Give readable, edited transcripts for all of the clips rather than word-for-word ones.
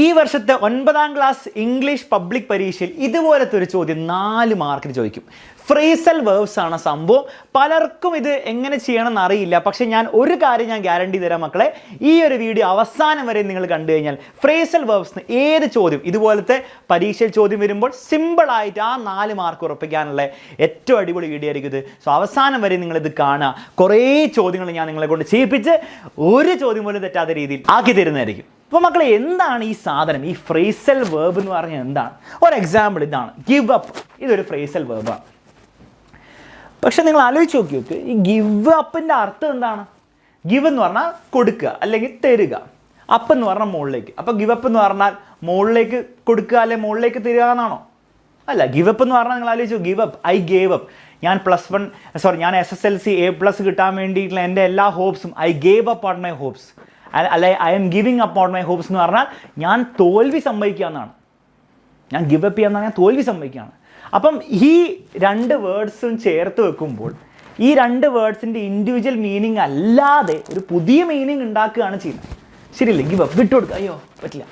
ഈ വർഷത്തെ 9ാം class English public പരീക്ഷയിൽ ഇതുപോലത്തെ ഒരു ചോദ്യം 4 മാർക്കിന് ചോദിക്കും. ഫ്രേസൽ വേർബ്സ് ആണ് സംഭവം. പലർക്കും ഇത് എങ്ങനെ ചെയ്യണമെന്ന് അറിയില്ല. പക്ഷേ ഞാൻ ഒരു കാര്യം ഞാൻ ഗ്യാരണ്ടി തരാം മക്കളെ, ഈ ഒരു വീഡിയോ അവസാനം വരെ നിങ്ങൾ കണ്ടു കഴിഞ്ഞാൽ ഫ്രേസൽ വേർബ്സിന് ഏത് ചോദ്യം ഇതുപോലത്തെ പരീക്ഷയിൽ ചോദ്യം വരുമ്പോൾ സിമ്പിളായിട്ട് ആ 4 മാർക്ക് ഉറപ്പിക്കാനുള്ള ഏറ്റവും അടിപൊളി വീഡിയോ ആയിരിക്കും ഇത്. സോ അവസാനം വരെ നിങ്ങളിത് കാണുക. കുറേ ചോദ്യങ്ങൾ ഞാൻ നിങ്ങളെ കൊണ്ട് ചെയ്യിപ്പിച്ച് ഒരു ചോദ്യം പോലും തെറ്റാത്ത രീതിയിൽ ആക്കി തരുന്നതായിരിക്കും. അപ്പോൾ മക്കളെ, എന്താണ് ഈ സാധനം, ഈ ഫ്രേസൽ വേർബ് എന്ന് പറഞ്ഞാൽ എന്താണ്? ഒരു എക്സാമ്പിൾ ഇതാണ്, ഗിവ് അപ്പ്. ഇതൊരു ഫ്രേസൽ വേർബാണ്. പക്ഷെ നിങ്ങൾ ആലോചിച്ച് നോക്കി, ഈ ഗിവ് അപ്പിൻ്റെ അർത്ഥം എന്താണ്? ഗിവ് എന്ന് പറഞ്ഞാൽ കൊടുക്കുക അല്ലെങ്കിൽ തരിക, അപ്പ് എന്ന് പറഞ്ഞാൽ മുകളിലേക്ക്. അപ്പോൾ ഗിവ് അപ്പ് എന്ന് പറഞ്ഞാൽ മുകളിലേക്ക് കൊടുക്കുക അല്ലെങ്കിൽ മുകളിലേക്ക് തരിക എന്നാണോ? അല്ല, ഗിവ് അപ്പ് എന്ന് പറഞ്ഞാൽ നിങ്ങൾ ആലോചിച്ചു, give up, I gave up. ഞാൻ ഞാൻ SSLC A+ കിട്ടാൻ വേണ്ടിയിട്ടുള്ള എൻ്റെ എല്ലാ ഹോപ്സും I gave up on my hopes, അല്ലെ I am giving up on my hopes എന്ന് പറഞ്ഞാൽ ഞാൻ തോൽവി സമ്മതിക്കുക എന്നാണ്. ഞാൻ ഗിവ് അപ്പ് ചെയ്യാന്ന് പറഞ്ഞാൽ തോൽവി സമ്മതിക്കുകയാണ്. അപ്പം ഈ 2 വേർഡ്സും ചേർത്ത് വെക്കുമ്പോൾ ഈ 2 വേർഡ്സിൻ്റെ ഇൻഡിവിജ്വൽ മീനിങ് അല്ലാതെ ഒരു പുതിയ മീനിങ് ഉണ്ടാക്കുകയാണ് ചെയ്യുന്നത്. ശരിയല്ലേ? ഗിവ് അപ്പ്, വിട്ടുകൊടുക്കുക, അയ്യോ പറ്റില്ല.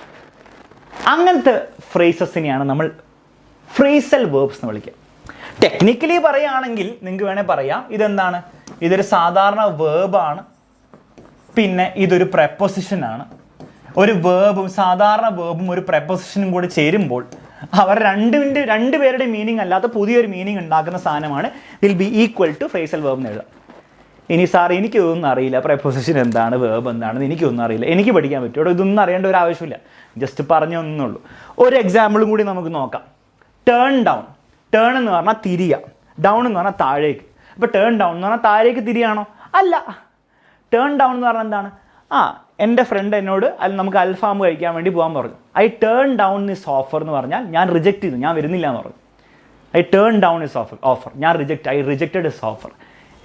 അങ്ങനത്തെ ഫ്രേസസിനെയാണ് നമ്മൾ ഫ്രേസൽ വേർബ്സ് എന്ന് വിളിക്കുക. ടെക്നിക്കലി പറയുകയാണെങ്കിൽ നിങ്ങൾക്ക് വേണേൽ പറയാം, ഇതെന്താണ്, ഇതൊരു സാധാരണ വേർബാണ്, പിന്നെ ഇതൊരു പ്രപ്പോസിഷനാണ്. ഒരു വേർബും സാധാരണ വേർബും ഒരു പ്രപ്പോസിഷനും കൂടി ചേരുമ്പോൾ അവർ രണ്ടുപേരുടെ മീനിങ് അല്ലാത്ത പുതിയൊരു മീനിങ് ഉണ്ടാക്കുന്ന സാധനമാണ് will be equal to phrasal verb എന്ന് എഴുതാം. ഇനി സാർ എനിക്കൊന്നും അറിയില്ല, പ്രപ്പോസിഷൻ എന്താണ്, വേർബ് എന്താണെന്ന് എനിക്കൊന്നും അറിയില്ല, എനിക്ക് പഠിക്കാൻ പറ്റുമോ? ഇതൊന്നും അറിയേണ്ട ഒരു ആവശ്യമില്ല, ജസ്റ്റ് പറഞ്ഞൊന്നുള്ളൂ. ഒരു എക്സാമ്പിളും കൂടി നമുക്ക് നോക്കാം. Turn down. ടേൺ എന്ന് പറഞ്ഞാൽ തിരിയുക, ഡൗൺ എന്ന് പറഞ്ഞാൽ താഴേക്ക്. അപ്പോൾ ടേൺ ഡൗൺ എന്ന് പറഞ്ഞാൽ താഴേക്ക് തിരിയാണോ? അല്ല. ടേൺ ഡൗൺ എന്ന് പറഞ്ഞാൽ എന്താണ്? എൻ്റെ ഫ്രണ്ട് എന്നോട് നമുക്ക് അൽഫാം കഴിക്കാൻ വേണ്ടി പോകാൻ പറഞ്ഞു. I turn down this offer എന്ന് പറഞ്ഞാൽ ഞാൻ റിജക്റ്റ് ചെയ്തു, ഞാൻ വരുന്നില്ല എന്ന് പറഞ്ഞു. I turn down this offer, ഞാൻ ഐ റിജക്റ്റഡ് ദിസ് ഓഫർ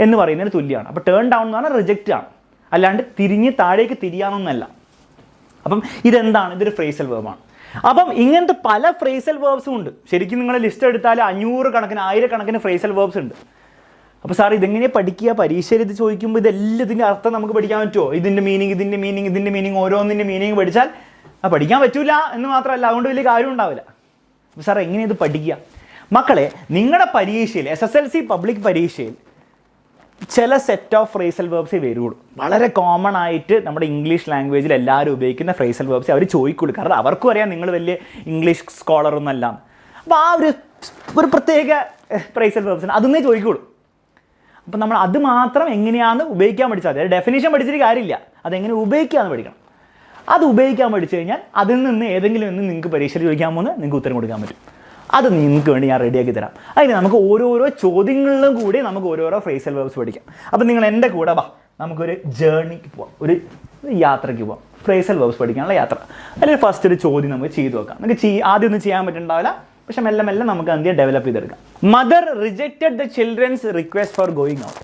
എന്ന് പറയുന്നതിന് തുല്യമാണ്. അപ്പോൾ ടേൺ ഡൗൺ എന്ന് പറഞ്ഞാൽ റിജക്റ്റ് ആണ്, അല്ലാണ്ട് തിരിഞ്ഞ് താഴേക്ക് തിരിയാനൊന്നല്ല. അപ്പം ഇതെന്താണ്? ഇതൊരു ഫ്രേസൽ വേർബാണ്. അപ്പം ഇങ്ങനത്തെ പല ഫ്രേസൽ വേർബ്സും ഉണ്ട്. ശരിക്കും നിങ്ങൾ ലിസ്റ്റ് എടുത്താൽ 500 കണക്കിന് 1000 കണക്കിന് ഫ്രേസൽ വേർബ്സ് ഉണ്ട്. അപ്പോൾ സാർ ഇതെങ്ങനെ പഠിക്കുക? പരീക്ഷയിൽ ഇത് ചോദിക്കുമ്പോൾ ഇതെല്ലാത്തിൻ്റെ അർത്ഥം നമുക്ക് പഠിക്കാൻ പറ്റുമോ? ഇതിൻ്റെ മീനിങ് ഓരോന്നിൻ്റെ മീനിങ് പഠിച്ചാൽ പഠിക്കാൻ പറ്റൂല എന്ന് മാത്രമല്ല, അതുകൊണ്ട് വലിയ കാര്യം ഉണ്ടാവില്ല. അപ്പോൾ സാർ എങ്ങനെ ഇത് പഠിക്കുക? മക്കളെ, നിങ്ങളുടെ പരീക്ഷയിൽ SSLC പബ്ലിക് പരീക്ഷയിൽ ചില സെറ്റ് ഓഫ് ഫ്രേസൽ വേർബ്സേ വരുള്ളൂ. വളരെ കോമൺ ആയിട്ട് നമ്മുടെ ഇംഗ്ലീഷ് ലാംഗ്വേജിൽ എല്ലാവരും ഉപയോഗിക്കുന്ന ഫ്രേസൽ വേർബ്സ് അവർ ചോദിക്കുള്ളൂ. കാരണം അവർക്കും അറിയാം നിങ്ങൾ വലിയ ഇംഗ്ലീഷ് സ്കോളറൊന്നും അല്ല. അപ്പോൾ ആ ഒരു പ്രത്യേക ഫ്രേസൽ വേർബ്സിന് അതൊന്നേ ചോദിക്കുള്ളൂ. അപ്പം നമ്മൾ അത് മാത്രം എങ്ങനെയാണെന്ന് ഉപയോഗിക്കാൻ പഠിച്ചാൽ മതി. ഡെഫിനേഷൻ പഠിച്ചിട്ട് കാര്യമില്ല, അതെങ്ങനെ ഉപയോഗിക്കാമെന്ന് പഠിക്കണം. അത് ഉപയോഗിക്കാൻ പഠിച്ചു കഴിഞ്ഞാൽ അതിൽ നിന്ന് ഏതെങ്കിലും ഒന്ന് നിങ്ങൾക്ക് പരീക്ഷയിൽ ചോദിക്കാൻ പോകുന്നത് നിങ്ങൾക്ക് ഉത്തരം കൊടുക്കാൻ പറ്റും. അത് നിങ്ങൾക്ക് വേണ്ടി ഞാൻ റെഡിയാക്കി തരാം. അതിന് നമുക്ക് ഓരോരോ ചോദ്യങ്ങളിലും കൂടി നമുക്ക് ഓരോരോ ഫ്രേസൽ വേർബ്സ് പഠിക്കാം. അപ്പം നിങ്ങൾ എൻ്റെ കൂടെ വാ, നമുക്കൊരു ജേർണിക്ക് പോവാം, ഒരു യാത്രയ്ക്ക് പോവാം, ഫ്രേസൽ വേർബ്സ് പഠിക്കാനുള്ള യാത്ര. അല്ലെങ്കിൽ ഫസ്റ്റ് ഒരു ചോദ്യം നമുക്ക് ചെയ്തു നോക്കാം. നമുക്ക് ആദ്യം ഒന്നും ചെയ്യാൻ പറ്റുന്നുണ്ടാവില്ല, പക്ഷെ മെല്ലെ മെല്ലെ നമുക്ക് എന്ത് ഡെവലപ്പ് ചെയ്തെടുക്കാം. Mother rejected the children's request for going out.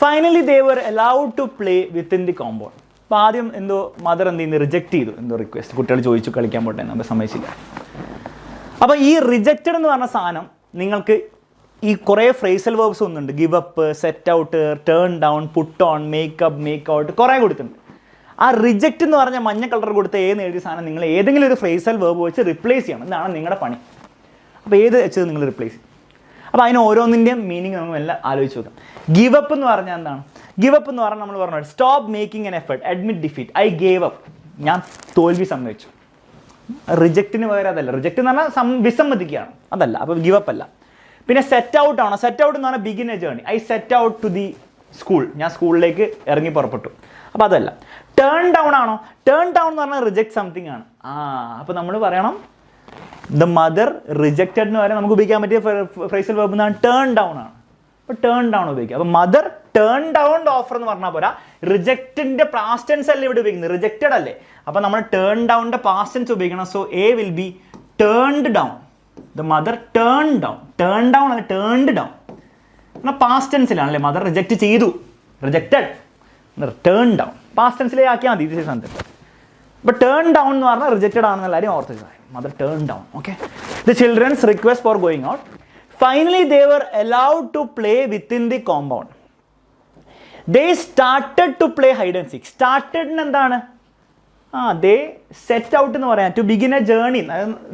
Finally they were allowed to play within the compound. അപ്പോൾ ആദ്യം എന്തോ മദർ എന്ത് ചെയ്യുന്നു, റിജക്റ്റ് ചെയ്തു എന്തോ റിക്വസ്റ്റ്. കുട്ടികൾ ചോദിച്ചു കളിക്കാൻ പോട്ടെ, നമ്മൾ സമ്മതിച്ചില്ല. അപ്പോൾ ഈ റിജക്റ്റഡ് എന്ന് പറഞ്ഞ സാധനം നിങ്ങൾക്ക് ഈ കുറേ ഫ്രേസൽ വേർബ്സ് ഒന്നുണ്ട്. Give up, set out, turn down, put on, makeup, make out, കുറേ കൊടുത്തിട്ടുണ്ട്. ആ റിജക്റ്റ് എന്ന് പറഞ്ഞാൽ മഞ്ഞ കളർ കൊടുത്ത എഴുതിയ സാധനം നിങ്ങൾ ഏതെങ്കിലും ഒരു ഫ്രേസൽ വേർബ് വെച്ച് റിപ്ലേസ് ചെയ്യണം. ഇതാണ് നിങ്ങളുടെ പണി. അപ്പോൾ ഏത് വെച്ചത് നിങ്ങൾ റിപ്ലേസ് ചെയ്യും. അപ്പോൾ അതിന് ഓരോന്നിൻ്റെയും മീനിങ് നമുക്ക് എല്ലാം ആലോചിച്ച് നോക്കാം. ഗിവ് അപ്പ് എന്ന് പറഞ്ഞാൽ എന്താണ്? ഗിവ് അപ്പ് എന്ന് പറഞ്ഞാൽ നമ്മൾ പറഞ്ഞു stop making N effort, admit defeat, I gave up, ഞാൻ തോൽവി സമ്മതിച്ചു. റിജക്റ്റിന് പകരം അതല്ല. റിജക്റ്റ് എന്ന് പറഞ്ഞാൽ വിസമ്മതിക്കുകയാണ്, അതല്ല. അപ്പോൾ ഗിവ് അപ്പ് അല്ല. പിന്നെ സെറ്റ് ഔട്ട് ആണോ? സെറ്റ് ഔട്ട് എന്ന് പറഞ്ഞാൽ begin a journey, I set out to the school, ഞാൻ സ്കൂളിലേക്ക് ഇറങ്ങി പുറപ്പെട്ടു. അപ്പോൾ അതല്ല. ടേൺ ഡൗൺ ആണോ? ടേൺ ഡൗൺ എന്ന് പറഞ്ഞാൽ റിജക്ട് സംതിങ് ആണ്. അപ്പോൾ നമ്മൾ പറയണം ദ മദർ റിജക്റ്റഡ് എന്ന് പറയാൻ നമുക്ക് ഉപയോഗിക്കാൻ പറ്റിയ ഫ്രേസൽ വേർബ് എന്നാണ് ടേൺ ഡൗൺ ആണ്. അപ്പോൾ ടേൺ ഡൗൺ ഉപയോഗിക്കുക. അപ്പോൾ മദർ ടേൺ ഡൗൺ ഓഫർ എന്ന് പറഞ്ഞാൽ പോരാ, റിജക്റ്റിൻ്റെ പാസ്റ്റ് ടെൻസ് അല്ലേ ഇവിടെ ഉപയോഗിക്കുന്നത്, റിജക്റ്റഡ് അല്ലേ. അപ്പോൾ നമ്മൾ ടേൺ ഡൗണിൻ്റെ പാസ്റ്റ് ടെൻസ് ഉപയോഗിക്കണം. So A will be turned down. The mother turn down. Turn down അല്ല, ടേൺഡ് ഡൗൺ. എന്നാൽ പാസ്റ്റ് ടെൻസിലാണല്ലേ, മദർ റിജക്റ്റ് ചെയ്തു, റിജക്റ്റഡ്, ടേൺ ഡൗൺ പാസ്റ്റ് ടെൻസിലേ ആക്കിയാൽ മതി. ഇത് സംതിങ്. അപ്പോൾ ടേൺ ഡൗൺ എന്ന് പറഞ്ഞാൽ റിജക്റ്റഡ് ആണെന്ന് എല്ലാവരും ഓർത്ത്. Mother turn down. Okay. The children's request for going out. Finally they were allowed to play within the compound. They started to play hide and seek. സ്റ്റാർട്ടഡിന് എന്താണ്? ദേ സെറ്റ് ഔട്ട് എന്ന് പറയാം, to begin a journey.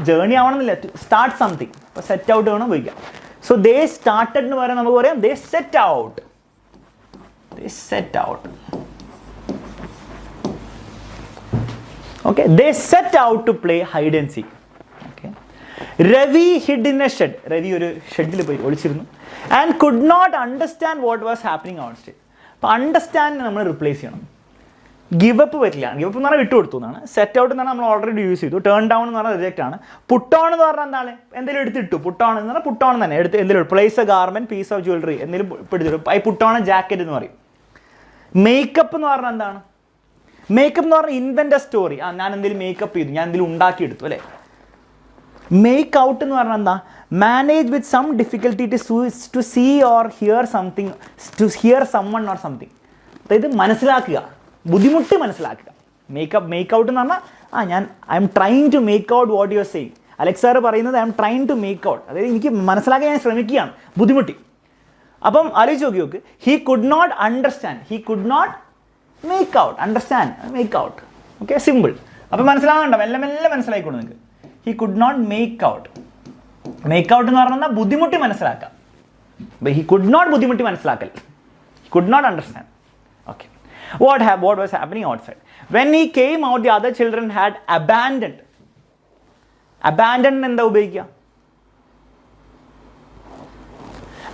Journey ആവണമെന്നില്ല, to start something. അപ്പോൾ set out വേണം ഉപയോഗിക്കാം. So they started എന്ന് പറയാൻ നമുക്ക് പറയാം they set out. They set out. Okay, they set out to play hide and seek. Okay. Ravi hid in a shed. Ravi ഒരു ഷെഡിൽ പോയി ഒളിച്ചിരുന്നു. And could not understand what was happening outside. അപ്പോൾ understand നമ്മൾ replace ചെയ്യണം. Give up പറ്റില്ല. Give up എന്ന് പറഞ്ഞാൽ വിട്ടുകൊടുത്തു എന്നാണ്. സെറ്റ് ഔട്ട് എന്ന് പറഞ്ഞാൽ നമ്മൾ ഓൾറെഡി യൂസ് ചെയ്തു. ടേൺ ഡൗൺ എന്ന് പറഞ്ഞാൽ റിജക്റ്റ് ആണ്. പുട്ട് ഓൺ എന്ന് പറഞ്ഞാൽ എന്താണ്, എന്തെങ്കിലും എടുത്തിട്ടു. പുട്ട് ഓൺ എന്ന് പറഞ്ഞാൽ പുട്ട് ഓൺ തന്നെ എടുത്ത് എന്തെങ്കിലും place a garment, piece of jewellery എന്തെങ്കിലും പിടിച്ചിട്ടു. I put on a jacket എന്ന് പറയും. മേക്കപ്പ് എന്ന് പറഞ്ഞാൽ എന്താണ്, മേക്കപ്പ് എന്ന് പറഞ്ഞാൽ ഇൻവെന്റ് എ സ്റ്റോറി. ഞാൻ എന്തെങ്കിലും മേക്കപ്പ് ചെയ്തു, ഞാൻ എന്തെങ്കിലും ഉണ്ടാക്കിയെടുത്തു അല്ലേ. മേക്ക് ഔട്ട് എന്ന് പറഞ്ഞാൽ എന്താ, manage with some difficulty to see or hear something, to hear summon or something. അതായത് മനസ്സിലാക്കുക, ബുദ്ധിമുട്ട് മനസ്സിലാക്കുക. മേക്ക് ഔട്ട് എന്ന് പറഞ്ഞാൽ I am trying to make out what you are saying. Alex sir പറയുന്നത് I am trying to make out, അതായത് എനിക്ക് മനസ്സിലാക്കാൻ ഞാൻ ശ്രമിക്കുകയാണ്, ബുദ്ധിമുട്ടി. അപ്പം ആലോചിച്ച് നോക്ക്, he could not understand, he could not make out. Understand, make out. Okay, simple. അപ്പം മനസ്സിലാകണ്ട, മെല്ലെ മെല്ലെ മനസ്സിലായിക്കോളൂ നിങ്ങൾക്ക്. He could not make out. Make out എന്ന് പറഞ്ഞാൽ ബുദ്ധിമുട്ടി മനസ്സിലാക്കാം. ഹി കുഡ് നോട്ട് ബുദ്ധിമുട്ടി മനസ്സിലാക്കൽ, he could not understand. Okay, what was happening outside? When he came out, the other children had abandoned. എന്താ ഉപയോഗിക്കുക?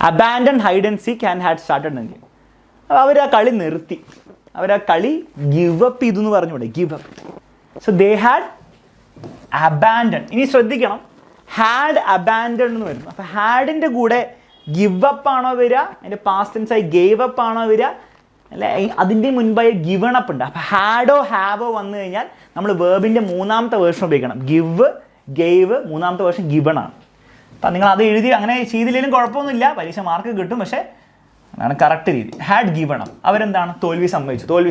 Abandon hide and seek and had started എങ്കിൽ അവർ ആ കളി നിർത്തി, അവർ ആ കളി ഗിവ് അപ്പ് ചെയ്തു എന്ന് പറഞ്ഞൂടെ, give up. So they had abandon. ഇനി ശ്രദ്ധിക്കണം, ഹാഡ് അബാൻഡൻ എന്ന് വരുന്നു. അപ്പോൾ ഹാഡിൻ്റെ കൂടെ ഗിവ് അപ്പ് ആണോ വരിക, അതിൻ്റെ പാസ്റ്റ് ടെൻസായി ഗേവ് അപ്പ് ആണോ വരിക, അല്ലെ അതിൻ്റെ മുൻപായി ഗിവൺ അപ്പ് ഉണ്ട്. അപ്പോൾ ഹാഡോ ഹാവോ വന്നു കഴിഞ്ഞാൽ നമ്മൾ വേർബിൻ്റെ മൂന്നാമത്തെ വേർഷൻ ഉപയോഗിക്കണം. ഗിവ്, ഗേവ്, മൂന്നാമത്തെ വേർഷൻ ഗിവൺ ആണ്. അപ്പം നിങ്ങൾ അത് എഴുതി അങ്ങനെ ചെയ്തില്ലെങ്കിലും കുഴപ്പമൊന്നുമില്ല, പരീക്ഷ മാർക്ക് കിട്ടും. പക്ഷേ അതാണ് കറക്റ്റ് രീതി. ഹാഡ് ഗിവൺ അപ്പ്, അവരെന്താണ് തോൽവി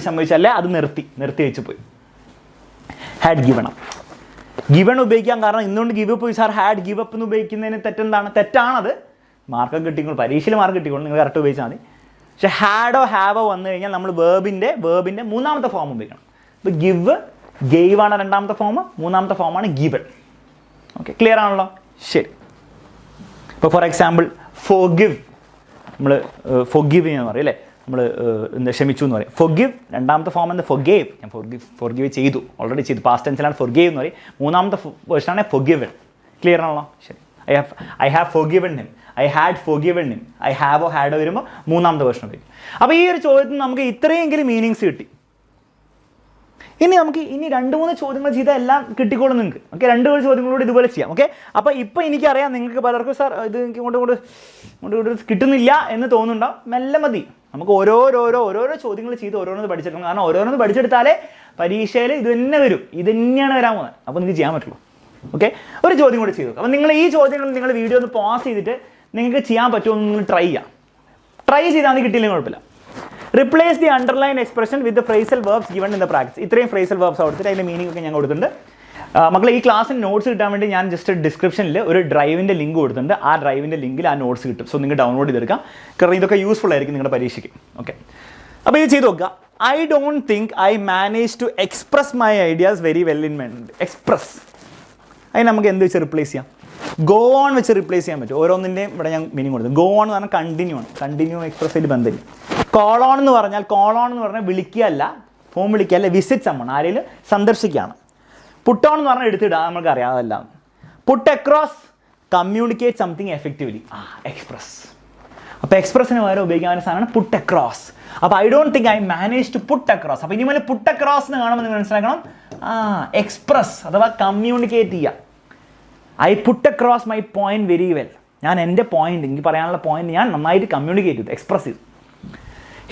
സംഭവിച്ചല്ലേ, അത് നിർത്തി വെച്ച് പോയി. Had given up. ഗിവൺ ഉപയോഗിക്കാൻ കാരണം ഇന്നുകൊണ്ട് give up sir had give up എന്ന് ഉപയോഗിക്കുന്നതിന് തെറ്റാണത്. മാർക്ക് കിട്ടിക്കോളും, പരീക്ഷയിൽ മാർക്ക് കിട്ടിക്കോളും, നിങ്ങൾ കറക്റ്റ് ഉപയോഗിച്ചാൽ മതി. പക്ഷെ ഹാഡോ ഹാവോ വന്നു കഴിഞ്ഞാൽ നമ്മൾ വേർബിൻ്റെ മൂന്നാമത്തെ ഫോം ഉപയോഗിക്കണം. ഇപ്പോൾ ഗിവ്, ഗെയ്വ് ആണ് രണ്ടാമത്തെ ഫോം, മൂന്നാമത്തെ ഫോമാണ് ഗിവൺ. ഓക്കെ, ക്ലിയർ ആണല്ലോ? ശരി. ഇപ്പോൾ ഫോർ എക്സാമ്പിൾ ഫോർഗിവ്, നമ്മൾ ഫോർഗിവ് എന്ന് പറയും അല്ലേ, നമ്മൾ എന്താ ക്ഷമിച്ചു എന്ന് പറയും. ഫോർഗിവ് രണ്ടാമത്തെ ഫോം എന്താ, ഫോർഗേവ്. ഞാൻ ഫോർഗിവ് ചെയ്തു, ഓൾറെഡി ചെയ്തു, പാസ്റ്റ് ടെൻസിലാണ് ഫോർഗേവ് എന്ന് പറയും. മൂന്നാമത്തെ വേർഷനാണ് ഫോർഗിവൺ. ക്ലിയർ ആണല്ലോ? ശരി. I have forgiven him, I had forgiven him, I ഹാവോ ഹാഡോ വരുമ്പോൾ മൂന്നാമത്തെ വേർഷൻ ഉപയോഗിക്കും. അപ്പോൾ ഈ ഒരു ചോദ്യത്തിന് നമുക്ക് ഇത്രയെങ്കിലും മീനിങ്സ് കിട്ടി. ഇനി നമുക്ക് 2-3 ചോദ്യങ്ങൾ ചെയ്താൽ എല്ലാം കിട്ടിക്കോളും നിങ്ങൾക്ക്. ഓക്കെ, 2 ചോദ്യങ്ങളോട് ഇതുപോലെ ചെയ്യാം. ഓക്കെ, അപ്പോൾ ഇപ്പോൾ എനിക്കറിയാം നിങ്ങൾക്ക് പലർക്കും സാർ ഇത് എനിക്ക് കൊണ്ട് കിട്ടുന്നില്ല എന്ന് തോന്നുന്നുണ്ടാവും. മെല്ലെ മതി, നമുക്ക് ഓരോരോ ചോദ്യങ്ങൾ ചെയ്ത് ഓരോന്ന് പഠിച്ചെടുക്കണം. കാരണം ഓരോന്ന് പഠിച്ചെടുത്താലേ പരീക്ഷയിൽ ഇത് തന്നെ വരും, ഇത് തന്നെയാണ് വരാൻ പോകുന്നത്. അപ്പോൾ നിങ്ങൾക്ക് ചെയ്യാൻ പറ്റുള്ളൂ. ഓക്കെ, ഒരു ചോദ്യം കൂടി ചെയ്തു. അപ്പോൾ നിങ്ങൾ ഈ ചോദ്യങ്ങൾ നിങ്ങൾ വീഡിയോ ഒന്ന് പോസ് ചെയ്തിട്ട് നിങ്ങൾക്ക് ചെയ്യാൻ പറ്റുമോ എന്ന് നിങ്ങൾ ട്രൈ ചെയ്താൽ മതി, കിട്ടിയില്ലെങ്കിൽ കുഴപ്പമില്ല. Replace the underline expression with the phrasal verbs given in the practice. ഇത്രയും ഫ്രേസൽ വേർബ്സ് കൊടുത്തിട്ട് അതിൻ്റെ മീനിങ് ഒക്കെ ഞാൻ കൊടുത്തിട്ടുണ്ട്. മക്കളെ ഈ ക്ലാസ്സിന് നോട്ട്സ് കിട്ടാൻ വേണ്ടി ഞാൻ ജസ്റ്റ് ഡിസ്ക്രിപ്ഷനിൽ ഒരു ഡ്രൈവിൻ്റെ ലിങ്ക് കൊടുത്തിട്ടുണ്ട്. ആ ഡ്രൈവിൻ്റെ ലിങ്കിൽ ആ നോട്ട്സ് കിട്ടും. സോ നിങ്ങൾ ഡൗൺലോഡ് ചെയ്തെടുക്കാം, കാരണം ഇതൊക്കെ യൂസ്ഫുൾ ആയിരിക്കും നിങ്ങളുടെ പരീക്ഷയ്ക്ക്. ഓക്കെ, അപ്പോൾ ഇത് ചെയ്ത് നോക്കുക. I don't think I manage to express my ideas very well in mind. Express, അതിന് നമുക്ക് എന്ത് വെച്ച് റിപ്ലേസ് ചെയ്യാം? ഗോ ഓൺ വെച്ച് റിപ്ലേസ് ചെയ്യാൻ പറ്റും. ഓരോന്നിൻ്റെയും ഇവിടെ ഞാൻ മീനിങ് കൊടുത്തു. ഗോ ഓൺ എന്ന് പറഞ്ഞാൽ കണ്ടിന്യൂ ആണ്, കണ്ടിന്യൂ എക്സ്പ്രസ് ആയിട്ട് ബന്ധമില്ല. കോൾ ഓൺ എന്ന് പറഞ്ഞാൽ വിളിക്കുകയല്ല, ഫോം വിളിക്കുകയല്ല, വിസിറ്റ് സമ്മൺ, ആരെങ്കിലും സന്ദർശിക്കുകയാണ്. പുട്ട് ഓൺ എന്ന് പറഞ്ഞാൽ എടുത്തിടുക, നമുക്ക് അറിയാതല്ല. Put across, communicate something effectively. Express. അപ്പോൾ എക്സ്പ്രസ്സിന് പകരം ഉപയോഗിക്കാവുന്ന സാധനമാണ് പുട്ട് അക്രോസ്. അപ്പോൾ I don't think I manage to put across. അപ്പോൾ ഇനി മുതൽ പുട്ട് അക്രോസ് എന്ന് കാണുമ്പോൾ നിങ്ങൾ മനസ്സിലാക്കണം, എക്സ്പ്രസ് അഥവാ കമ്മ്യൂണിക്കേറ്റ് ചെയ്യുക. I put across my point very well. ഞാൻ എൻ്റെ പോയിന്റ്, എനിക്ക് പറയാനുള്ള പോയിന്റ് ഞാൻ നന്നായിട്ട് കമ്മ്യൂണിക്കേറ്റ് ചെയ്തു, എക്സ്പ്രസ് ചെയ്തു.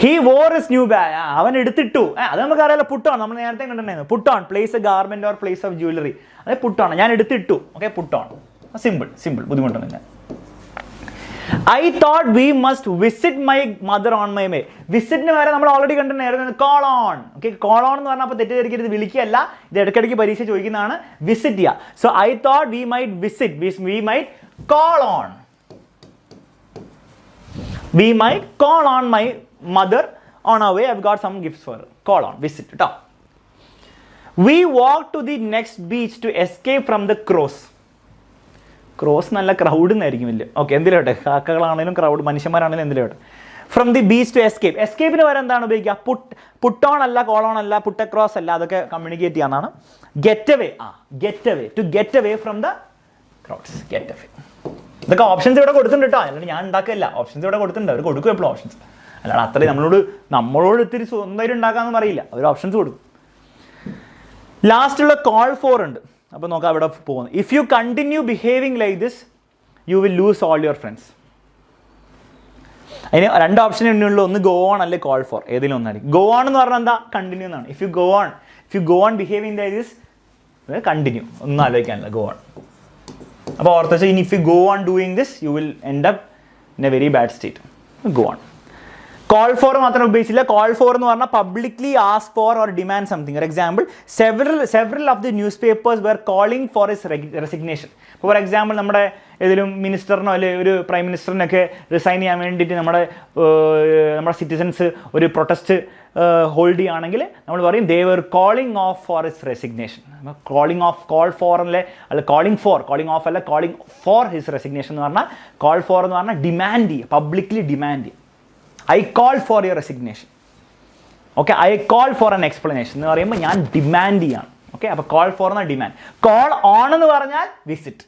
He wore his new bag, അവൻ എടുത്തിട്ടു. അത് നമുക്കറിയാലോ, പുട്ട് ഓൺ. നമ്മൾ നേരത്തെ കണ്ടിട്ടുണ്ടായിരുന്നു, put on place a garment or place of jewellery. അതെ, പുട്ട് ഓൺ, ഞാൻ എടുത്തിട്ടു. Okay, put on. സിമ്പിൾ, ബുദ്ധിമുട്ടൊന്നുമില്ല. I thought we must visit my mother on my may. വിസിറ്റിന് വരെ നമ്മൾ ഓൾറെഡി കണ്ടിട്ടുണ്ടായിരുന്നു, call on. Okay, call on എന്ന് പറഞ്ഞാൽ അപ്പോൾ തെറ്റിദ്ധരിക്കരുത്, വിളിക്കുകയല്ല, ഇത് ഇടയ്ക്കിടയ്ക്ക് പരീക്ഷ ചോദിക്കുന്നതാണ്. വിസിറ്റ് ചെയ്യുക. So I thought V might visit, V might call on, V might call on my mother on our way. I've got some gifts for her. Call on, visit. We walk to the next beach to escape from the cross. Cross നല്ല crowd എന്നായിരിക്കും ഇല്ല. Okay, എന്തിലോട്ടെ, കാക്കകളാണെങ്കിലും crowd, മനുഷ്യന്മാരാണെങ്കിലും എന്തിലോട്ടെ. From the beach to escape. എസ്കേപ്പിന് വരെ എന്താണ് ഉപയോഗിക്കുക? പുട്ട് ഓൺ അല്ല, കോൾ ഓൺ അല്ല, പുട്ട് അക്രോസ് അല്ല, അതൊക്കെ കമ്മ്യൂണിക്കേറ്റ് ചെയ്യാനാണ്. Get away, to get away from the crowds, get away. ഇതൊക്കെ ഓപ്ഷൻസ് ഇവിടെ കൊടുത്തിട്ടുണ്ട് കേട്ടോ, അല്ലാണ്ട് ഞാൻ ഉണ്ടാക്കില്ല. ഓപ്ഷൻസ് ഇവിടെ കൊടുത്തിട്ടുണ്ട്, അവർ കൊടുക്കും എപ്പോഴും ഓപ്ഷൻസ്. അല്ലാണ്ട് അത്രയും നമ്മളോട് ഇത്തിരി സ്വന്തമായിട്ട് ഉണ്ടാക്കാമെന്ന് പറയില്ല, അവർ ഓപ്ഷൻസ് കൊടുക്കും. ലാസ്റ്റുള്ള കോൾ ഫോർ ഉണ്ട്. അപ്പോൾ നോക്കാം അവിടെ പോകുന്നത്. If you continue behaving like this you will lose all your friends. അതിന് 2 ഓപ്ഷൻ ഉള്ളൂ, ഒന്ന് ഗോ ഓൺ അല്ലെ കോൾ ഫോർ, ഏതെങ്കിലും ഒന്നായിരിക്കും. ഗോ ഓൺ എന്ന് പറഞ്ഞാൽ എന്താ? കണ്ടിന്യൂ എന്നാണ്. If you go on behaving like this continue, ഒന്നും ആലോചിക്കാനില്ല, ഗോ ഓൺ. അപ്പോൾ ഓർത്ത് വെച്ചാൽ ഇനി if you go on doing this you will end up in a very bad state. Go on. Call four മാത്രം ഉപയോഗിച്ചില്ല. കോൾ ഫോർ എന്ന് പറഞ്ഞാൽ publicly ask for or demand something. For example, several of the newspapers were calling for his resignation. ഇപ്പോൾ for example നമ്മുടെ ഏതെങ്കിലും മിനിസ്റ്ററിനോ അല്ലെങ്കിൽ ഒരു prime മിനിസ്റ്ററിനൊക്കെ resign ചെയ്യാൻ വേണ്ടിയിട്ട് നമ്മുടെ സിറ്റിസൻസ് ഒരു പ്രൊട്ടസ്റ്റ് ഹോൾഡ് ചെയ്യുകയാണെങ്കിൽ നമ്മൾ പറയും they were calling off for his resignation. Calling off, call for അല്ലെ, അല്ല കോളിംഗ് ഓഫ് അല്ല, കോളിംഗ് ഫോർ ഹിസ് റെസിഗ്നേഷൻ എന്ന് പറഞ്ഞാൽ, കോൾ ഫോർ എന്ന് പറഞ്ഞാൽ ഡിമാൻഡ് ചെയ്യുക, പബ്ലിക്ലി ഡിമാൻഡ് ചെയ്യുക. I call for your resignation. Okay, I call for an explanation എന്ന് പറയുമ്പോൾ ഞാൻ ഡിമാൻഡ് ചെയ്യാണ്. ഓക്കെ, അപ്പോൾ കോൾ ഫോർ എന്ന ഡിമാൻഡ്. കോൾ ഓൺ എന്ന് പറഞ്ഞാൽ വിസിറ്റ്.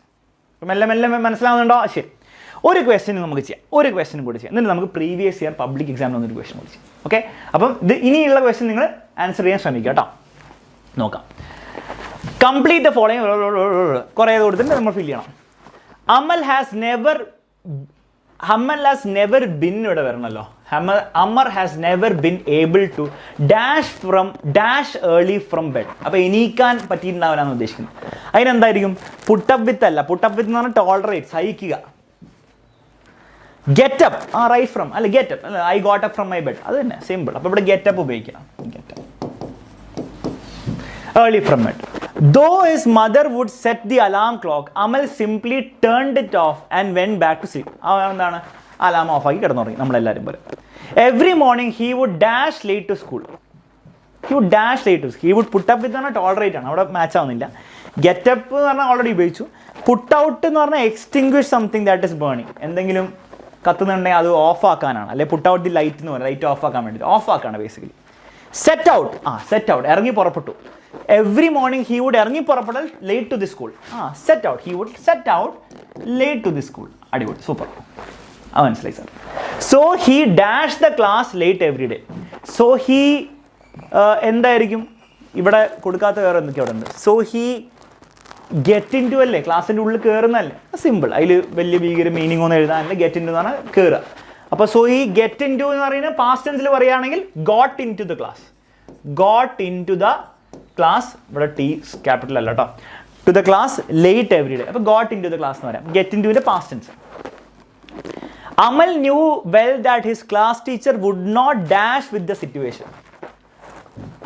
മെല്ലെ മനസ്സിലാവുന്നുണ്ടോ? ശരി, ഒരു ക്വസ്റ്റ്യൻ നമുക്ക് ചെയ്യാം, ഒരു ക്വസ്റ്റ്യൻ കൂടി ചെയ്യാം, എന്നിട്ട് നമുക്ക് പ്രീവിയസ് ഇയർ പബ്ലിക് എക്സാമിന് വന്നൊരു ക്വസ്റ്റ്യൻ കൂടി ചെയ്യാം. ഓക്കെ, അപ്പം ഇത് ഇനിയുള്ള ക്വസ്റ്റ്യൻ നിങ്ങൾ ആൻസർ ചെയ്യാൻ ശ്രമിക്കുക കേട്ടോ. നോക്കാം. കംപ്ലീറ്റ് ദ ഫോളോയിങ്, കുറേ കൊടുത്തിട്ട് നമ്മൾ ഫിൽ ചെയ്യണം. അമൽ ഹാസ് നെവർ ബിൻ, ഇവിടെ വരണമല്ലോ. Amar has never been able to dash early from bed. അപ്പോൾ എണീക്കാൻ പറ്റിയിട്ടുണ്ടാവില്ലെന്ന് ഉദ്ദേശിക്കുന്നത്. അതിനെന്തായിരിക്കും? പുട്ടപ്പ് വിത്ത് അല്ല, പുട്ടപ്പ് വിത്ത് എന്ന് പറഞ്ഞാൽ ടോളറേറ്റ്, സഹിക്കുക. ഗെറ്റ് അപ്പ്, റൈസ് ഫ്രം, അല്ല get up, I got up from my bed, അത് തന്നെ സിമ്പിൾ. അപ്പോൾ ഇവിടെ ഗെറ്റ് അപ്പ് ഉപയോഗിക്കണം. Get up, early from bed. Though his mother would set the alarm clock, Amal simply turned it off and went back to sleep. എന്താണ്? Alarm ഓഫാക്കി കിടന്നുറങ്ങി, നമ്മളെല്ലാവരും പോലെ. Every morning he would dash late to school. He would put up with പറഞ്ഞാൽ tolerate ആണ്, അവിടെ match ആവുന്നില്ല. Get up എന്ന് പറഞ്ഞാൽ ഓൾറെഡി ഉപയോഗിച്ചു. പുട്ട് ഔട്ട് എന്ന് പറഞ്ഞാൽ extinguish something that is burning. എന്തെങ്കിലും കത്തുന്നുണ്ടെങ്കിൽ അത് ഓഫ് ആക്കാനാണ്, അല്ലെ പുട്ട് ഔട്ട് ദി ലൈറ്റ് എന്ന് പറഞ്ഞാൽ ലൈറ്റ് ഓഫ് ആക്കാൻ വേണ്ടി ഓഫ് ആക്കാണ് ബേസിക്കലി. സെറ്റ് ഔട്ട്, ഇറങ്ങി പുറപ്പെട്ടു. എവറി മോർണിംഗ് ഹി വുഡ് ഇറങ്ങി പുറപ്പെടൽ late to the school. He would set out late to the school. അടിപൊളി, സൂപ്പർ, മനസ്സിലായി sir. So he dash the class late every day. So he എന്തായിരിക്കും ഇവിടെ കൊടുക്കാത്ത വേറെ എന്തൊക്കെ അവിടെ ഉണ്ട്? So he get in to അല്ലേ, ക്ലാസ്സിൻ്റെ ഉള്ളിൽ കയറുന്നതല്ലേ, സിമ്പിൾ. അതിൽ വലിയ ഭീകര മീനിങ് ഒന്നും എഴുതാനല്ല. ഗെറ്റ് ഇൻ ടു എന്ന് പറഞ്ഞാൽ കയറുക. അപ്പോൾ so he get in to എന്ന് പറയുന്നത് പാസ്റ്റ് ടെൻസിൽ പറയുകയാണെങ്കിൽ got in to the class. ഇവിടെ ടി ക്യാപിറ്റൽ അല്ല കേട്ടോ. To the class late every day. അപ്പോൾ got in to the class എന്ന് പറയാം. ഗെറ്റ് ഇൻ ടുവിൻ്റെ past tense. Amal knew well that his class teacher would not dash with the situation.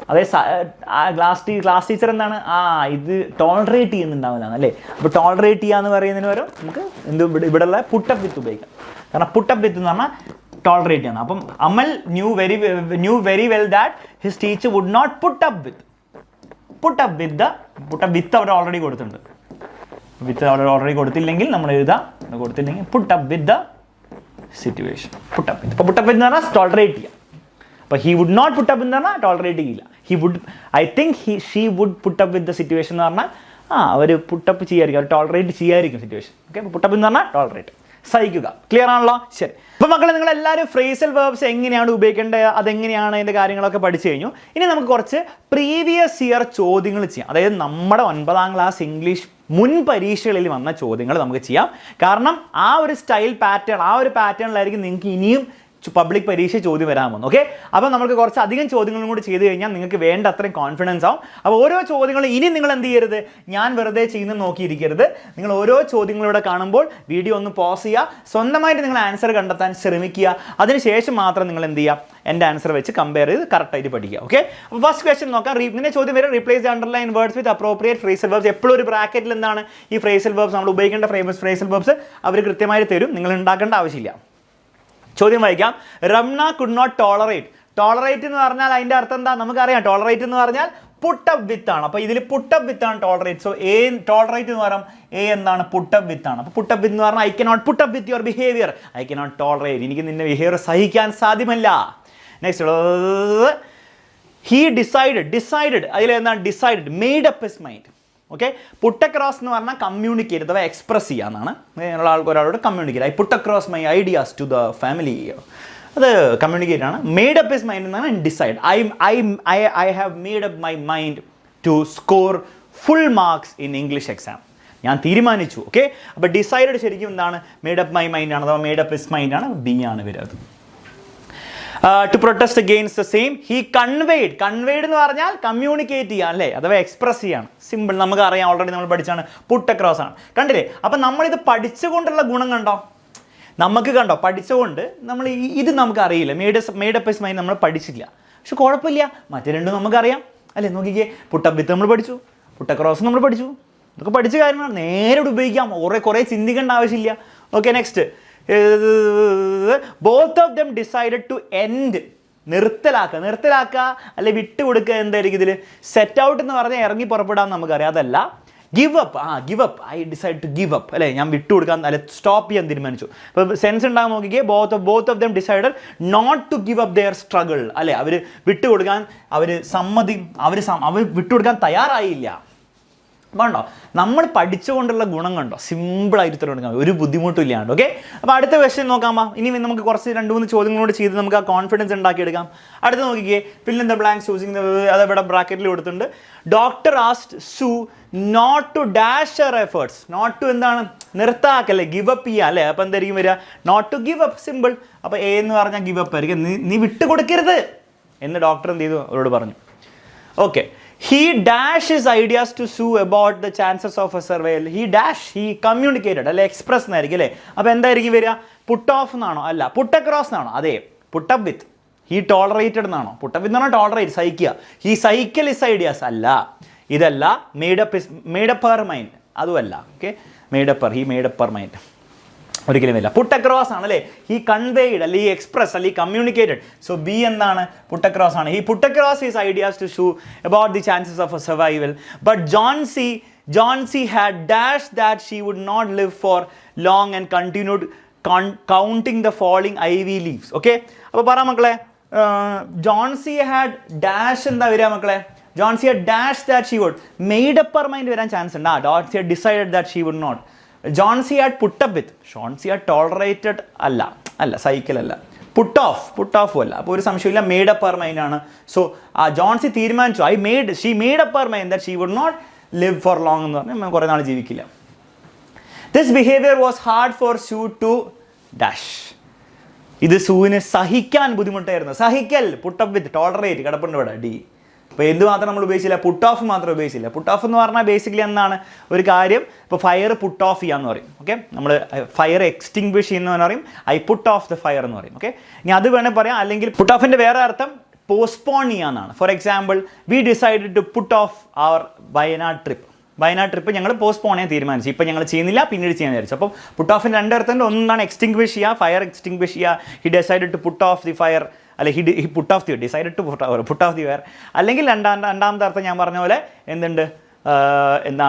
അതായത് class teacher എന്താണ്? ഇത് tolerate ചെയ്യുന്നുണ്ടാവില്ലാണ് അല്ലേ. അപ്പോൾ ടോളറേറ്റ് ചെയ്യാന്ന് പറയുന്നതിന് പകരം നമുക്ക് ഇവിടെയുള്ള പുട്ടപ്പ് വിത്ത് ഉപയോഗിക്കാം. കാരണം പുട്ടപ്പ് വിത്ത് എന്ന് പറഞ്ഞാൽ ടോളറേറ്റ് ചെയ്യണം. അപ്പം Amal knew very well that his teacher would not put up with അവിടെ ഓൾറെഡി കൊടുത്തിട്ടുണ്ട്. വിത്ത് അവിടെ ഓൾറെഡി കൊടുത്തില്ലെങ്കിൽ നമ്മൾ എഴുതാം, കൊടുത്തില്ലെങ്കിൽ put up with the situation. Put up with. അപ്പോൾ പുട്ടപ്പ് വിത്ത് എന്ന് പറഞ്ഞാൽ ടോളറേറ്റ് ചെയ്യാം. അപ്പോൾ he would not put up എന്ന് പറഞ്ഞാൽ ടോളറേറ്റ് ചെയ്യില്ല. She would put up with the situation എന്ന് പറഞ്ഞാൽ അവർ പുട്ടപ്പ് ചെയ്യായിരിക്കും, അവർ ടോളറേറ്റ് ചെയ്യായിരിക്കും സിറ്റുവേഷൻ. ഓക്കെ, അപ്പോൾ പുട്ടപ്പ് എന്ന് പറഞ്ഞാൽ ടോളറേറ്റ്, സഹിക്കുക. ക്ലിയർ ആണല്ലോ? ശരി. അപ്പോൾ മക്കളെ, നിങ്ങളെല്ലാവരും ഫ്രേസൽ വെർബ്സ് എങ്ങനെയാണ് ഉപയോഗിക്കേണ്ടത്, അതെങ്ങനെയാണ് അതിൻ്റെ കാര്യങ്ങളൊക്കെ പഠിച്ചു കഴിഞ്ഞു. ഇനി നമുക്ക് കുറച്ച് പ്രീവിയസ് ഇയർ ചോദ്യങ്ങൾ ചെയ്യാം. അതായത് നമ്മുടെ 9ാം ക്ലാസ് ഇംഗ്ലീഷ് മുൻ പരീക്ഷകളിൽ വന്ന ചോദ്യങ്ങൾ നമുക്ക് ചെയ്യാം. കാരണം ആ ഒരു സ്റ്റൈൽ പാറ്റേൺ, ആ ഒരു പാറ്റേണിലായിരിക്കും നിങ്ങൾക്ക് ഇനിയും പബ്ലിക് പരീക്ഷ ചോദ്യം വരാൻ പോകുന്നു. ഓക്കെ, അപ്പോൾ നമുക്ക് കുറച്ച് അധികം ചോദ്യങ്ങളും കൂടി ചെയ്ത് കഴിഞ്ഞാൽ നിങ്ങൾക്ക് വേണ്ട അത്രയും കോൺഫിഡൻസ് ആവും. അപ്പോൾ ഓരോ ചോദ്യങ്ങളും ഇനി നിങ്ങൾ എന്ത് ചെയ്യരുത്, ഞാൻ വെറുതെ ചെയ്യുന്നത് നോക്കിയിരിക്കരുത്. നിങ്ങൾ ഓരോ ചോദ്യങ്ങളിലൂടെ കാണുമ്പോൾ വീഡിയോ ഒന്ന് പോസ് ചെയ്യുക, സ്വന്തമായിട്ട് നിങ്ങൾ ആൻസർ കണ്ടെത്താൻ ശ്രമിക്കുക. അതിനുശേഷം മാത്രം നിങ്ങൾ എന്ത് ചെയ്യുക, എൻ്റെ ആൻസർ വെച്ച് കമ്പയർ ചെയ്ത് കറക്റ്റായിട്ട് പഠിക്കുക. ഓക്കെ, അപ്പോൾ ഫസ്റ്റ് ക്വസ്റ്റ്യൻ നോക്കാം. ഇങ്ങനെ ചോദ്യം വരെ replace underline words with appropriate phrasal verbs. എപ്പോഴും ഒരു ബ്രാക്കറ്റിൽ എന്താണ് ഈ ഫ്രേസൽ വെർബ്സ്, നമ്മൾ ഉപയോഗിക്കേണ്ട ഫ്രേസൽ വെർബ്സ് അവർ കൃത്യമായി തരും, നിങ്ങൾ ഉണ്ടാക്കേണ്ട ആവശ്യമില്ല. ചോദ്യം വായിക്കാം. Ramna could not tolerate. Tolerate എന്ന് പറഞ്ഞാൽ അതിൻ്റെ അർത്ഥം എന്താ നമുക്കറിയാം. ടോളറേറ്റ് എന്ന് പറഞ്ഞാൽ പുട്ടപ്പ് വിത്ത് ആണ്. അപ്പോൾ ഇതിൽ പുട്ടപ്പ് വിത്ത് ആണ് ടോളറേറ്റ്. സോ എ ടോളറേറ്റ് എന്ന് പറയാം, എ എന്താണ് പുട്ടപ്പ് വിത്ത് ആണ്. അപ്പോൾ പുട്ടപ്പ് വിത്ത് എന്ന് പറഞ്ഞാൽ I cannot put up with your behaviour, I cannot tolerate, എനിക്ക് നിന്റെ ബിഹേവിയർ സഹിക്കാൻ സാധ്യമല്ല. നെക്സ്റ്റ് ഹീ ഡിസൈഡഡ് അതിലെന്താണ് decided, made up his mind. Okay, put across എന്ന് പറഞ്ഞാൽ കമ്മ്യൂണിക്കേറ്റ് അഥവാ എക്സ്പ്രസ് ചെയ്യാന്നാണ്. ആൾക്ക് ഒരാളോട് communicate, I put across my ideas to the family, അത് കമ്മ്യൂണിക്കേറ്റ് ആണ്. മെയ്ഡ് അപ്പ് ഹിസ് മൈൻഡ് എന്നാണ് decide. I have made up my mind to score full marks in English exam. ഞാൻ തീരുമാനിച്ചു. ഓക്കെ, അപ്പോൾ ഡിസൈഡഡ് ശരിക്കും എന്താണ്, മെയ്ഡ് അപ്പ് മൈ മൈൻഡ് ആണ് അഥവാ മെയ്ഡ് അപ്പ് ഹിസ് മൈൻഡ് ആണ്, ബി ആണ് വരുന്നത്. To protest against the same, he conveyed എന്ന് പറഞ്ഞാൽ കമ്മ്യൂണിക്കേറ്റ് ചെയ്യാൻ അല്ലേ, അഥവാ എക്സ്പ്രസ് ചെയ്യാണ്. സിമ്പിൾ, നമുക്ക് അറിയാം, ഓൾറെഡി നമ്മൾ പഠിച്ചാണ്, പുട്ട് അക്രോസ് ആണ്. കണ്ടില്ലേ? അപ്പം നമ്മളിത് പഠിച്ചുകൊണ്ടുള്ള ഗുണം കണ്ടോ, നമുക്ക് കണ്ടോ, പഠിച്ചുകൊണ്ട് നമ്മൾ ഇത് നമുക്ക് അറിയില്ല, മെയ്ഡ് അപ്പ് ഹിസ് മൈൻഡ് നമ്മൾ പഠിച്ചില്ല. പക്ഷെ കുഴപ്പമില്ല, മറ്റേ രണ്ടും നമുക്കറിയാം അല്ലേ. നോക്കിക്കേ, പുട്ടപ്പ് വിത്ത് നമ്മൾ പഠിച്ചു, പുട്ട് അക്രോസ് നമ്മൾ പഠിച്ചു, ഇതൊക്കെ പഠിച്ച കാര്യങ്ങളാണ്, നേരെ ഉപയോഗിക്കാം, കുറേ ചിന്തിക്കേണ്ട ആവശ്യമില്ല. Okay, next both of them decided to end, നിർത്തലാക്കുക അല്ലെ വിട്ടുകൊടുക്കുക. എന്തായിരിക്കും ഇതിൽ? സെറ്റ് ഔട്ട് എന്ന് പറഞ്ഞാൽ ഇറങ്ങി പുറപ്പെടാൻ നമുക്കറിയാം, അതല്ല give up, I decide to give up അല്ലേ, ഞാൻ വിട്ടുകൊടുക്കാൻ അല്ലെ സ്റ്റോപ്പ് ചെയ്യാൻ തീരുമാനിച്ചു. അപ്പോൾ സെൻസ് ഉണ്ടാകാൻ നോക്കിക്കേ, both of them decided not to give up their struggle അല്ലേ, അവർ വിട്ടുകൊടുക്കാൻ അവർ വിട്ടുകൊടുക്കാൻ തയ്യാറായില്ല. വേണ്ടോ, നമ്മൾ പഠിച്ചുകൊണ്ടുള്ള ഗുണം കണ്ടോ, സിമ്പിളായിട്ട് എടുക്കാം, ഒരു ബുദ്ധിമുട്ടും ഇല്ലാണ്ട്. ഓക്കെ, അപ്പോൾ അടുത്ത ക്വസ്റ്റ്യൻ നോക്കാമോ. ഇനി നമുക്ക് കുറച്ച് 2-3 ചോദ്യങ്ങളോട് ചെയ്ത് നമുക്ക് ആ കോൺഫിഡൻസ് ഉണ്ടാക്കിയെടുക്കാം. അടുത്ത് നോക്കിക്കേ, fill in the blanks using, അതവിടെ ബ്രാക്കറ്റിൽ കൊടുത്തിട്ടുണ്ട്. Doctor asked Sue not to dash her efforts. Not to എന്താണ്, നിർത്താക്കല്ലേ, ഗിവ് അപ്പ് ചെയ്യുക അല്ലേ. അപ്പോൾ എന്തായിരിക്കും വരിക? Not to give up, simple. അപ്പോൾ എ എന്ന് പറഞ്ഞാൽ ഗിവ് അപ്പ് ആയിരിക്കും, നീ വിട്ടുകൊടുക്കരുത് എന്ന് ഡോക്ടർ എന്ത് ചെയ്തു, അവരോട് പറഞ്ഞു. Okay, he dashed his ideas to Sue about the chances of a survival. he communicated അല്ലെ, എക്സ്പ്രസ് എന്നായിരിക്കും അല്ലേ. അപ്പോൾ എന്തായിരിക്കും വരിക? പുട്ട് ഓഫ് എന്നാണോ? അല്ല, പുട്ട് അക്രോസ് എന്നാണോ? അതെ, put up with. He tolerated എന്നാണോ? പുട്ട് അപ്പ് വിത്ത് എന്നാണോ ടോളറേറ്റ്, സഹിക്കുക. ഹി സൈക്കിൾ ഹിസ് ഐഡിയാസ് അല്ല, ഇതല്ല. മെയ്ഡ് അപ്പ് ഹർ മൈൻഡ്, അതുമല്ല. Okay, made up her mind ഒരിക്കലും ഇല്ല. പുട്ട് അക്രോസ് ആണ് അല്ലേ. ഹി കൺവേഡ് അല്ലെ, ഹി എക്സ്പ്രസ് അല്ലെ, കമ്മ്യൂണിക്കേറ്റഡ്. സോ ബി എന്താണ്? പുട്ട് അക്രോസ് ആണ്. He put across his ideas to Sue about the chances of a survival. But Johnsy had dash that she would not live for long and continued counting the falling ivy leaves. Okay, അപ്പോൾ പറ മക്കളെ, Johnsy had dash എന്താ വരിക മക്കളെ? Johnsy had dash that she would, made up her mind വരാൻ chance ഉണ്ട്. Johnsy had decided that she would not. Johnsy had put up with, Johnsy had tolerated അല്ല, cycle അല്ല, പുട്ട് ഓഫും അല്ല. അപ്പോൾ ഒരു സംശയമില്ല, മെയ്ഡ് അപ്പ് ഹർ മൈൻഡ് ആണ്. സോ ജോൺസി തീരുമാനിച്ചു, she made up her mind that she would not live for long എന്ന് പറഞ്ഞാൽ കുറേ നാൾ ജീവിക്കില്ല. This behaviour was hard for Sue to dash. ഇത് സൂവിന് സഹിക്കാൻ ബുദ്ധിമുട്ടായിരുന്നു. സഹിക്കൽ, പുട്ട് അപ്പ് വിത്ത്, ടോളറേറ്റ് കിടപ്പുണ്ട് ഇവിടെ, ഡി. അപ്പോൾ എന്തുമാത്രം നമ്മൾ ഉപയോഗിച്ചില്ല? പുട്ട് ഓഫ് മാത്രം ഉപയോഗിച്ചില്ല. പുട്ട് ഓഫ് എന്ന് പറഞ്ഞാൽ ബേസിക്കലി എന്താണ് ഒരു കാര്യം, ഇപ്പോൾ ഫയർ പുട്ട് ഓഫ് ചെയ്യാന്ന് പറയും. ഓക്കെ, നമ്മൾ ഫയർ എക്സ്റ്റിങ്ക്വിഷ് ചെയ്യുന്നതെന്ന് പറയും, I put off the fire എന്ന് പറയും. ഓക്കെ, ഇനി അത് വേണേൽ പറയാം. അല്ലെങ്കിൽ പുട്ട് ഓഫിൻ്റെ വേറെ അർത്ഥം പോസ്റ്റ്പോൺ ചെയ്യാന്നാണ്. For example, we decided to put off our Wayanad trip ഞങ്ങൾ പോസ്റ്റ്പോൺ ചെയ്യാൻ തീരുമാനിച്ചു. ഇപ്പം ഞങ്ങൾ ചെയ്യുന്നില്ല, പിന്നീട് ചെയ്യാൻ വിചാരിച്ചു. അപ്പം പുട്ട് ഓഫിൻ്റെ രണ്ട് അർത്ഥം, ഒന്നാണ് എക്സ്റ്റിങ്ക്വിഷ് ചെയ്യുക, ഫയർ എക്സ്റ്റിങ്ക്വിഷ് ചെയ്യുക. He decided to put off the fire, അല്ലെ he put off the decided to put off the fire. അല്ലെങ്കിൽ രണ്ടാമത്തെ അർത്ഥം ഞാൻ പറഞ്ഞ പോലെ എന്തുണ്ട്, എന്താ,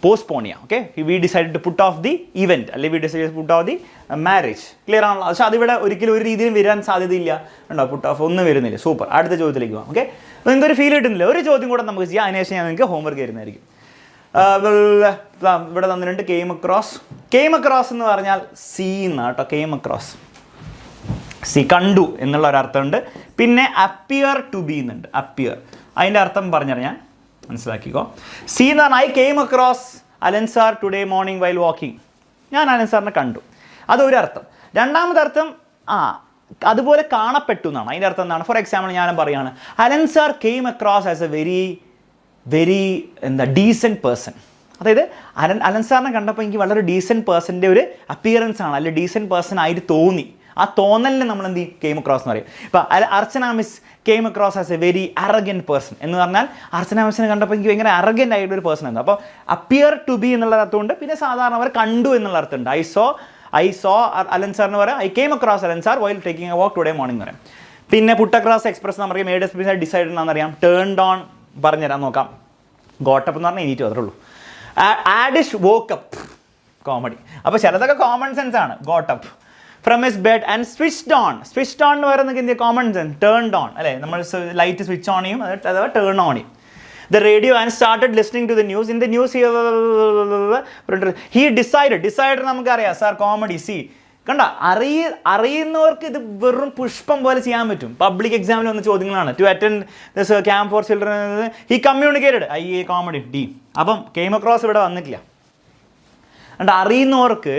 പോസ്റ്റ്പോൺ ചെയ്യാം. Okay, we decide to put off the event, അല്ലെങ്കിൽ we decide put off the marriage. Clear ആണല്ലോ? പക്ഷേ അതിവിടെ ഒരിക്കലും ഒരു രീതിയിലും വരാൻ സാധ്യതയില്ല. ഉണ്ടോ, പുട്ട് ഓഫ് ഒന്നും വരുന്നില്ല. സൂപ്പർ, അടുത്ത ചോദ്യത്തിലേക്ക് പോകാം. ഓക്കെ, അപ്പോൾ നിങ്ങൾക്ക് ഒരു ഫീൽ കിട്ടുന്നില്ല. ഒരു ചോദ്യം കൂടെ നമുക്ക് ചെയ്യാം, അതിനുശേഷം ഞാൻ നിങ്ങൾക്ക് ഹോംവർക്ക് തരുന്നതായിരിക്കും. ഇവിടെ തന്നിട്ടുണ്ട് കെയിം അക്രോസ് എന്ന് പറഞ്ഞാൽ സീ എന്നാണ് കേട്ടോ. കെയിം അക്രോസ്, സി കണ്ടു എന്നുള്ള ഒരർത്ഥമുണ്ട്. പിന്നെ അപ്പിയർ ടു ബി എന്നുണ്ട്. അപ്പിയർ, അതിൻ്റെ അർത്ഥം പറഞ്ഞാൽ ഞാൻ മനസ്സിലാക്കിക്കോ. സി എന്ന് പറഞ്ഞാൽ I came across Alan sir today morning while walking. ഞാൻ അലൻ സാറിനെ കണ്ടു, അതൊരർത്ഥം. രണ്ടാമത്തെ അർത്ഥം അതുപോലെ കാണപ്പെട്ടു എന്നാണ്. അതിൻ്റെ അർത്ഥം എന്താണ്? ഫോർ എക്സാമ്പിൾ ഞാൻ പറയുകയാണ്, Allen sir came across as a very decent person. അതായത് അലൻ സാറിനെ കണ്ടപ്പോൾ എനിക്ക് വളരെ ഡീസൻറ്റ് പേഴ്സൻ്റെ ഒരു അപ്പിയറൻസ് ആണ്, അല്ലെങ്കിൽ ഡീസൻറ്റ് പേഴ്സൺ ആയിട്ട് തോന്നി. ആ തോന്നലിന് നമ്മൾ എന്ത് ചെയ്യും? കെയിം അക്രോസ് എന്ന് പറയും. ഇപ്പോൾ Archana miss came across as a very arrogant person എന്ന് പറഞ്ഞാൽ അർച്ചന മിസ്സിനെ കണ്ടപ്പോൾ എനിക്ക് ഭയങ്കര അറഗൻ്റ് ആയിട്ടൊരു പേഴ്സൺ ആയിരുന്നു. അപ്പോൾ അപ്പിയർ ടു ബി എന്നുള്ള അർത്ഥമുണ്ട്. പിന്നെ സാധാരണ അവർ കണ്ടു എന്നുള്ള അർത്ഥമുണ്ട്. ഐ സോ അലൻ സാർ എന്ന് പറയാം, I came across Alan sir while taking a walk today morning എന്ന് പറയാം. പിന്നെ പുട്ട് അക്രോസ് എക്സ്പ്രസ് നമുക്ക് മേഡ് എക്സ്പ്രസ് ഡിസൈഡ് എന്നാണെന്നറിയാം. ടേൺഡ് ഓൺ പറഞ്ഞുതരാൻ നോക്കാം. ഗോട്ടപ്പ് എന്ന് പറഞ്ഞാൽ എണീറ്റ് അത്രേ ഉള്ളൂ. ആഡിഷ് വോക്കപ്പ് കോമഡി. അപ്പോൾ ചിലതൊക്കെ കോമൺ സെൻസ് ആണ്. Got up from his bed and switched on. Switched on എന്ന് പറയുന്നത് എന്ത് കോമൺ സെൻസ്. ടേൺഡ് ഓൺ അല്ലേ, നമ്മൾ ലൈറ്റ് സ്വിച്ച് ഓൺ ചെയ്യും, അഥവാ ടേൺ ഓൺ ചെയ്യും. The radio and started listening to the news. In the news he decided നമുക്കറിയാം sir comedy. C കണ്ട, അറിയുന്നവർക്ക് ഇത് വെറും പുഷ്പം പോലെ ചെയ്യാൻ പറ്റും. പബ്ലിക് എക്സാമിൽ വന്ന ചോദ്യങ്ങളാണ്. To attend this camp for children he communicated കോമഡി ഡി. അപ്പം കെയിം അക്രോസ് ഇവിടെ വന്നിട്ടില്ല. കണ്ട, അറിയുന്നവർക്ക്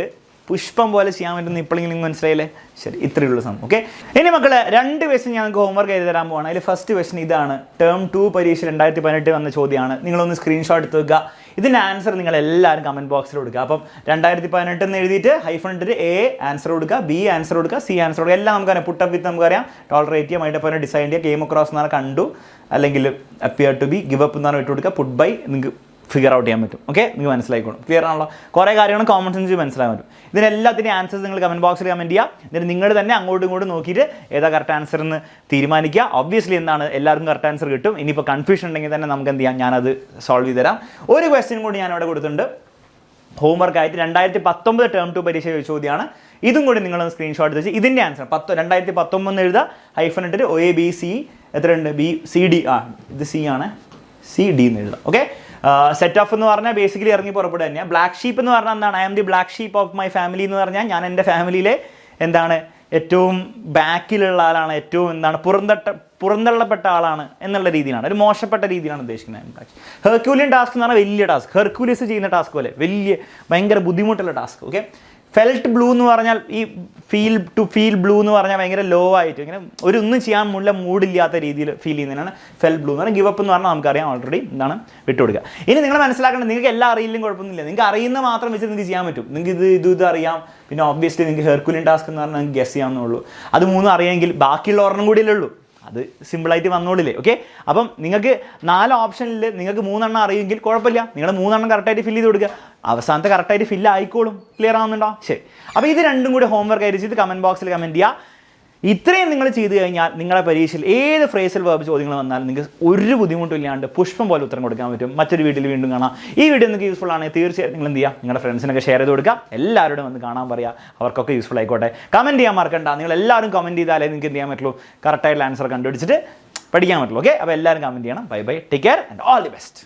പുഷ്പം പോലെ ചെയ്യാൻ പറ്റുന്ന ഇപ്പോഴെങ്കിലും നിങ്ങൾക്ക് മനസ്സിലായില്ലേ? ശരി, ഇത്രയുള്ള സംഭവം. ഓക്കെ, ഇനി മക്കളെ 2 ക്വസ്റ്റ്യൻ ഞങ്ങൾക്ക് ഹോംവർക്ക് എഴുതി തരാൻ പോവാണ്. അതിൽ ഫസ്റ്റ് ക്വസ്റ്റ്യൻ ഇതാണ്. ടേം 2 പരീക്ഷ 2018 വന്ന ചോദ്യമാണ്. നിങ്ങളൊന്ന് സ്ക്രീൻഷോട്ട് എടുത്ത് വെക്കുക. ഇതിൻ്റെ ആൻസർ നിങ്ങൾ എല്ലാവരും കമൻറ്റ് ബോക്സിൽ കൊടുക്കുക. അപ്പം 2018 എന്ന് എഴുതിയിട്ട് ഹൈഫൺ ഇട്ടിട്ട് എ ആൻസർ കൊടുക്കുക, ബി ആൻസർ കൊടുക്കുക, സി ആൻസർ കൊടുക്കുക. എല്ലാം നമുക്കറിയാം. പുട്ടപ്പ് വിത്ത് നമുക്കറിയാം, ടോളറേറ്റ് ചെയ്യാം, അതിൻ്റെ പോലെ ഡിസൈഡ് ചെയ്യുക. കെയിം അക്രോസ് എന്ന് പറഞ്ഞാൽ കണ്ടു, അല്ലെങ്കിൽ appear to be, give up എന്ന് പറഞ്ഞാൽ ഇട്ട് കൊടുക്കുക, പുട്ട് ബൈ നിങ്ങൾക്ക് ഫിഗർ ഔട്ട് ചെയ്യാൻ പറ്റും. ഓക്കെ, നിങ്ങൾക്ക് മനസ്സിലായിക്കോളും. ക്ലിയർ ആണല്ലോ? കുറേ കാര്യങ്ങൾ കോമൺ സെൻസ് മനസ്സിലാക്കാൻ പറ്റും. ഇതിനെല്ലാത്തിൻ്റെ ആൻസേഴ്സ് നിങ്ങൾ കമൻറ്റ് ബോക്സിൽ കമൻറ്റ് ചെയ്യുക. എന്നിട്ട് നിങ്ങൾ തന്നെ അങ്ങോട്ടും ഇങ്ങോട്ടും നോക്കിയിട്ട് ഏതാ കറക്റ്റ് ആൻസർ എന്ന് തീരുമാനിക്കുക. ഒബ്വിയസ്ലി എന്താണ്, എല്ലാവർക്കും കറക്റ്റ് ആൻസർ കിട്ടും. ഇനിയിപ്പോൾ കൺഫ്യൂഷൻ ഉണ്ടെങ്കിൽ തന്നെ നമുക്ക് എന്ത് ചെയ്യാം, ഞാനത് സോൾവ് ചെയ്ത് തരാം. ഒരു ക്വസ്റ്റ്യൻ കൂടി ഞാൻ അവിടെ കൊടുത്തിട്ടുണ്ട് ഹോംവർക്കായിട്ട്. 2019 ടേം 2 പരീക്ഷ ചോദ്യമാണ്. ഇതും കൂടി നിങ്ങളൊന്ന് സ്ക്രീൻഷോട്ട് വെച്ച് ഇതിൻ്റെ ആൻസർ 2019 എഴുതുക, ഹൈഫൺ ഇട്ടിട്ട് ഒ എ ബി സി എത്രയുണ്ട്, ബി സി ഡി. ഇത് സി ആണ്, സി ഡി എന്ന് എഴുതാം. ഓക്കെ, സെറ്റ് ഓഫ് എന്ന് പറഞ്ഞാൽ ബേസിക്കലി ഇറങ്ങി പുറപ്പെടുക തന്നെയാണ്. ബ്ലാക്ക് ഷീപ്പ് എന്ന് പറഞ്ഞാൽ എന്താണ്, I am the black sheep of my family എന്ന് പറഞ്ഞാൽ ഞാൻ എൻ്റെ ഫാമിലിയിലെ എന്താണ് ഏറ്റവും ബാക്കിലുള്ള ആളാണ്, ഏറ്റവും എന്താണ് പുറന്തള്ളപ്പെട്ട ആളാണ് എന്നുള്ള രീതിയിലാണ്, ഒരു മോശപ്പെട്ട രീതിയിലാണ് ഉദ്ദേശിക്കുന്നത്. ഹെർക്യൂലിയൻ ടാസ്ക് എന്ന് പറഞ്ഞാൽ വലിയ ടാസ്ക്, ഹെർക്യൂലിയസ് ചെയ്യുന്ന ടാസ്ക് പോലെ വലിയ ഭയങ്കര ബുദ്ധിമുട്ടുള്ള ടാസ്ക്. ഓക്കെ, ഫെൽറ്റ് ബ്ലൂ എന്ന് പറഞ്ഞാൽ ഈ ഫീൽ ബ്ലൂ എന്ന് പറഞ്ഞാൽ ഭയങ്കര ലോ ആയിട്ട് ഇങ്ങനെ ഒന്നും ചെയ്യാൻ മൂടില്ലാത്ത രീതിയിൽ ഫീൽ ചെയ്യുന്നതിനാണ് ഫെൽറ്റ് ബ്ലൂ എന്ന് പറഞ്ഞാൽ. ഗിവ് അപ്പ് എന്ന് പറഞ്ഞാൽ നമുക്കറിയാം ഓൾറെഡി എന്താണ്, വിട്ടുകൊടുക്കുക. ഇനി നിങ്ങൾ മനസ്സിലാക്കേണ്ടത്, നിങ്ങൾക്ക് എല്ലാം അറിയില്ലെങ്കിൽ കുഴപ്പമൊന്നുമില്ല. നിങ്ങൾക്ക് അറിയുന്ന മാത്രം വെച്ച് നിങ്ങൾക്ക് ചെയ്യാൻ പറ്റും. നിങ്ങൾക്ക് ഇത് അറിയാം. പിന്നെ ഒബ്വിയസ്ലി നിങ്ങൾക്ക് ഹെർക്യൂലിയൻ ടാസ്ക് എന്ന് പറഞ്ഞാൽ നിങ്ങൾക്ക് ഗസ് ചെയ്യാവുന്നുള്ളൂ. അത് 3 അറിയാമെങ്കിൽ ബാക്കിയുള്ള ഒരെണ്ണം കൂടിയല്ലേ ഉള്ളൂ, അത് സിമ്പിളായിട്ട് വന്നോളില്ലേ. ഓക്കെ, അപ്പം നിങ്ങൾക്ക് 4 ഓപ്ഷനിൽ നിങ്ങൾക്ക് 3 എണ്ണം അറിയുമെങ്കിൽ കുഴപ്പമില്ല, നിങ്ങൾ 3 എണ്ണം കറക്റ്റായിട്ട് ഫില്ല് ചെയ്ത് കൊടുക്കുക. അവസാനത്തെ കറക്റ്റായിട്ട് ഫില്ല് ആയിക്കോളും. ക്ലിയർ ആവുന്നുണ്ടോ? ശരി, അപ്പോൾ ഇത് രണ്ടും കൂടി ഹോംവർക്ക് ആയിട്ട് ചെയ്ത് കമൻറ്റ് ബോക്സിൽ കമൻറ്റ് ചെയ്യുക. ഇത്രയും നിങ്ങൾ ചെയ്തു കഴിഞ്ഞാൽ നിങ്ങളുടെ പരീക്ഷയിൽ ഏത് ഫ്രേസൽ വെർബ് ചോദ്യങ്ങൾ വന്നാലും നിങ്ങൾക്ക് ഒരു ബുദ്ധിമുട്ടില്ലാണ്ട് പുഷ്പം പോലെ ഉത്തരം കൊടുക്കാൻ പറ്റും. മറ്റൊരു വീഡിയോയിൽ വീണ്ടും കാണാം. ഈ വീഡിയോ നിങ്ങൾക്ക് യൂസ്ഫുൾ ആണെങ്കിൽ തീർച്ചയായും നിങ്ങൾ എന്ത് ചെയ്യുക, നിങ്ങളുടെ ഫ്രണ്ട്സിനൊക്കെ ഷെയർ ചെയ്ത് കൊടുക്കുക. എല്ലാവരോടും വന്ന് കാണാൻ പറയുക, അവർക്കൊക്കെ യൂസ്ഫുൾ ആയിക്കോട്ടെ. കമൻറ്റ് ചെയ്യാൻ മറക്കണ്ട. നിങ്ങൾ എല്ലാവരും കമൻറ്റ് ചെയ്താലേ നിങ്ങൾക്ക് എന്ത് ചെയ്യാൻ പറ്റുള്ളൂ, കറക്റ്റായിട്ടുള്ള ആൻസർ കണ്ടുപിടിച്ചിട്ട് പഠിക്കാൻ പറ്റുള്ളൂ. ഓക്കെ, അപ്പോൾ എല്ലാവരും കമൻറ്റ് ചെയ്യണം. Bye bye, take care and all the best.